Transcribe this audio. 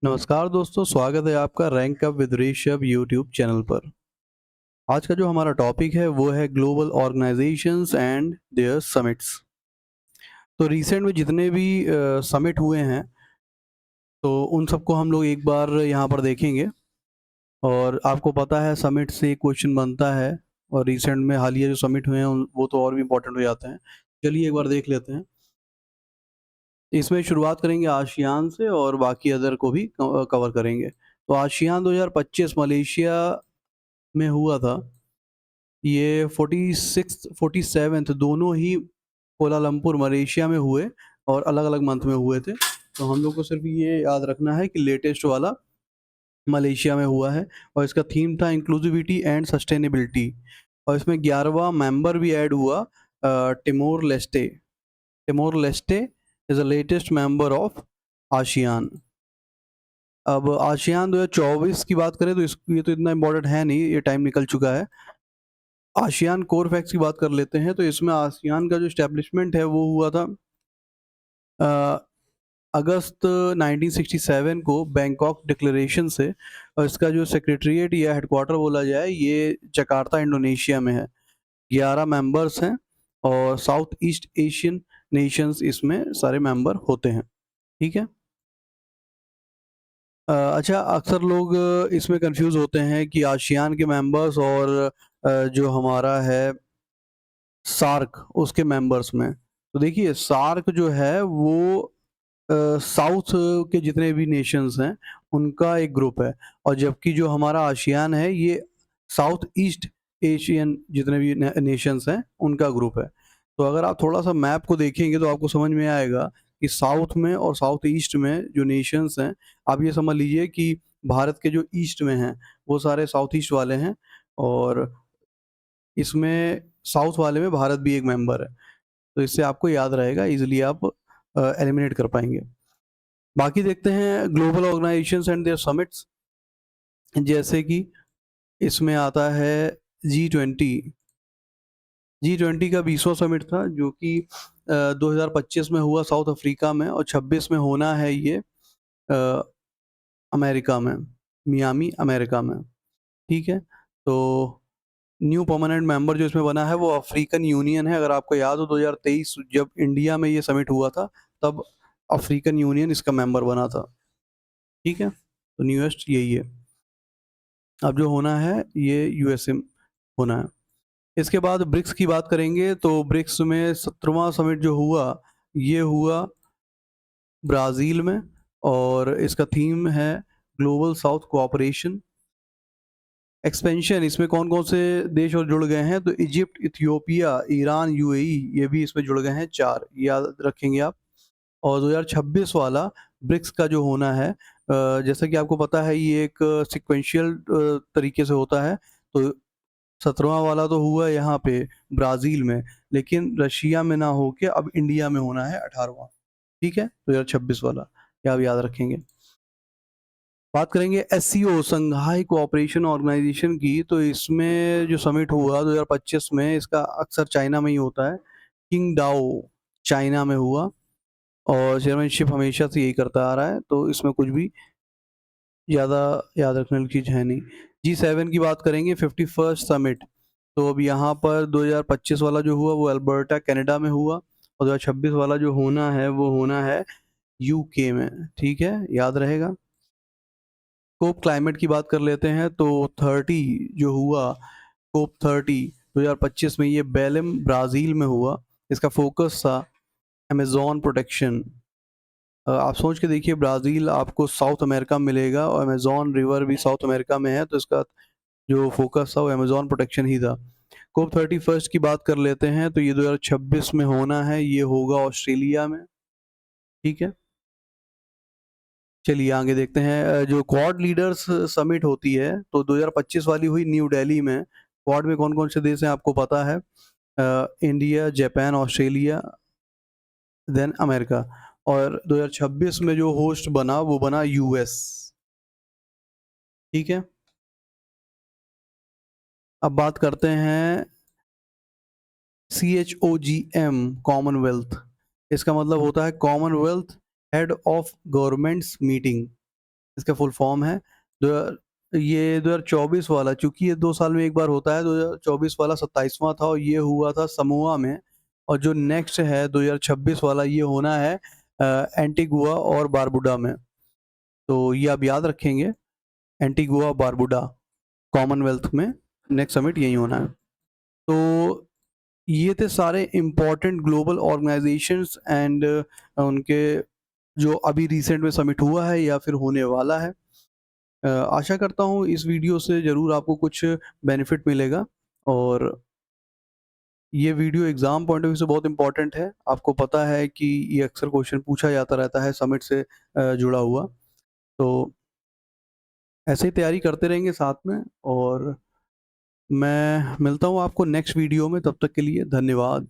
नमस्कार दोस्तों, स्वागत है आपका rank up with Rishabh YouTube channel पर। आज का जो हमारा टॉपिक है वो है global organisations and their summits. तो रिसेंट में जितने भी समिट हुए हैं तो उन सबको हम लोग एक बार यहाँ पर देखेंगे। और आपको पता है समिट से एक क्वेश्चन बनता है, और रिसेंट में हालिया जो समिट हुए हैं वो तो और भी इम्पोर्टेंट हो जाते हैं। चलिए एक बार देख लेते हैं। इसमें शुरुआत करेंगे आसियान से और बाकी अदर को भी कवर करेंगे। तो आसियान 2025 मलेशिया में हुआ था। ये 46th 47th दोनों ही कोलालमपुर मलेशिया में हुए और अलग-अलग मंथ में हुए थे। तो हम लोग को सिर्फ़ ये याद रखना है कि लेटेस्ट वाला मलेशिया में हुआ है और इसका थीम था इंक्लूसिविटी एंड सस्टेनेबिलिटी। और इसमें 11वां मेंबर भी ऐड हुआ, Timor Leste. Timor Leste is the latest member of ASEAN. अब आसियान 2024 की बात करें तो ये तो इतना इम्पोर्टेंट है नहीं, ये टाइम निकल चुका है। आसियान कोर फैक्ट्स की बात कर लेते हैं। तो इसमें आसियान का जो एस्टेब्लिशमेंट है वो हुआ था अ, अगस्त 1967 को बैंकॉक डिक्लेरेशन से। और इसका जो सेक्रेटरीट या हेडक्वार्टर बोला जाए ये जकार्ता इंडोनेशिया में है। 11 मेंबर्स हैं और साउथ ईस्ट एशियन नेशंस इसमें सारे मेंबर होते हैं। ठीक है। अच्छा, अक्सर लोग इसमें कंफ्यूज होते हैं कि आसियान के मेंबर्स और जो हमारा है सार्क उसके मेंबर्स में। तो देखिए सार्क जो है वो साउथ के जितने भी नेशंस हैं उनका एक ग्रुप है। और जबकि जो हमारा आसियान है ये साउथ ईस्ट एशियन जितने भी नेशंस हैं उनका ग्रुप है। तो अगर आप थोड़ा सा मैप को देखेंगे तो आपको समझ में आएगा कि साउथ में और साउथ ईस्ट में जो नेशंस हैं, आप ये समझ लीजिए कि भारत के जो ईस्ट में हैं वो सारे साउथ ईस्ट वाले हैं। और इसमें साउथ वाले में भारत भी एक मेंबर है। तो इससे आपको याद रहेगा, इजीली आप एलिमिनेट कर पाएंगे। बाकी देखते हैं global organisations and their summits. जैसे कि इसमें आता है जी20। जी20 का 20वां समिट था जो कि 2025 में हुआ साउथ अफ्रीका में, और 26 में होना है ये अ, अमेरिका में, मियामी अमेरिका में। ठीक है। तो न्यू परमानेंट मेंबर जो इसमें बना है वो अफ्रीकन यूनियन है। अगर आपको याद हो 2023 जब इंडिया में ये समिट हुआ था तब अफ्रीकन यूनियन इसका मेंबर बना था। ठीक है। तो न्यूएस्ट यही है। अब जो होना है ये यूएसए होना है। इसके बाद ब्रिक्स की बात करेंगे तो ब्रिक्स में 17वां समिट जो हुआ ये हुआ ब्राज़ील में। और इसका थीम है ग्लोबल साउथ कोऑपरेशन एक्सपेंशन। इसमें कौन-कौन से देश और जुड़ गए हैं तो इजिप्ट, इथियोपिया, ईरान, यूएई ये भी इसमें जुड़ गए हैं 4, याद रखेंगे आप। और 2026 वाला ब्रिक्स का जो होना है, जैसा कि आपको पता है ये एक सीक्वेंशियल तरीके से होता है। तो 17वां वाला तो हुआ यहाँ पे ब्राज़ील में, लेकिन रशिया में ना होके अब इंडिया में होना है 18वां। ठीक है? 2026 वाला, ये आप याद रखेंगे। बात करेंगे एससीओ शंघाई कोऑपरेशन ऑर्गेनाइजेशन की। तो इसमें जो समिट हुआ 2025 में, इसका अक्सर चाइना में ही होता है। किंगडाओ चाइना में हुआ और चेयरमैनशिप हमेशा से यही करता आ रहा है, तो इसमें कुछ भी ज़्यादा याद रखने वाली चीज़ है नहीं। जी7 की बात करेंगे 51st समिट। तो अब यहाँ पर 2025 वाला जो हुआ वो अल्बर्टा कनाडा में हुआ और 2026 वाला जो होना है वो होना है यूके में। ठीक है, याद रहेगा। कोप क्लाइमेट की बात कर लेते हैं तो 30 जो हुआ, कोप 30 2025 में ये बेलेम ब्राज़ील में हुआ। इसका फोकस था अमेज़न प्रोटेक्शन। आप सोच के देखिए ब्राज़ील आपको साउथ अमेरिका में मिलेगा और अमेज़न रिवर भी साउथ अमेरिका में है, तो इसका जो फ़ोकस था वो अमेज़न प्रोटेक्शन ही था। कोप 31 की बात कर लेते हैं तो ये 2026 में होना है, ये होगा ऑस्ट्रेलिया में। ठीक है? चलिए आगे देखते हैं। जो क्वाड लीडर्स समिट होती है तो 2025 वाली हुई न्यू दिल्ली में। क्वाड में कौन-कौन से देश हैं आपको पता है। India, Japan, Australia, then America. और 2026 में जो होस्ट बना वो बना यूएस। ठीक है? अब बात करते हैं CHOGM कॉमनवेल्थ। इसका मतलब होता है Commonwealth head of governments meeting. इसका फुल फॉर्म है ये 2024 वाला, चूँकि ये 2 साल में एक बार होता है, 2024 वाला 27वां था और ये हुआ था समोआ में, और जो नेक्स्ट है 2026 वाला ये होना है एंटीगुआ और बारबुडा में। तो ये आप याद रखेंगे, एंटीगुआ बारबुडा कॉमनवेल्थ में नेक्स्ट समिट यही होना है। तो ये थे सारे इम्पोर्टेंट ग्लोबल ऑर्गेनाइजेशंस एंड उनके जो अभी रिसेंट में समिट हुआ है या फिर होने वाला है। आशा करता हूँ इस वीडियो से ज़रूर आपको कुछ बेनिफिट मिलेगा, और ये video exam point of view से बहुत इम्पोर्टेंट है। आपको पता है कि ये अक्सर क्वेश्चन पूछा जाता रहता है समिट से जुड़ा हुआ। तो ऐसे ही तैयारी करते रहेंगे साथ में, और मैं मिलता हूँ आपको नेक्स्ट वीडियो में। तब तक के लिए धन्यवाद।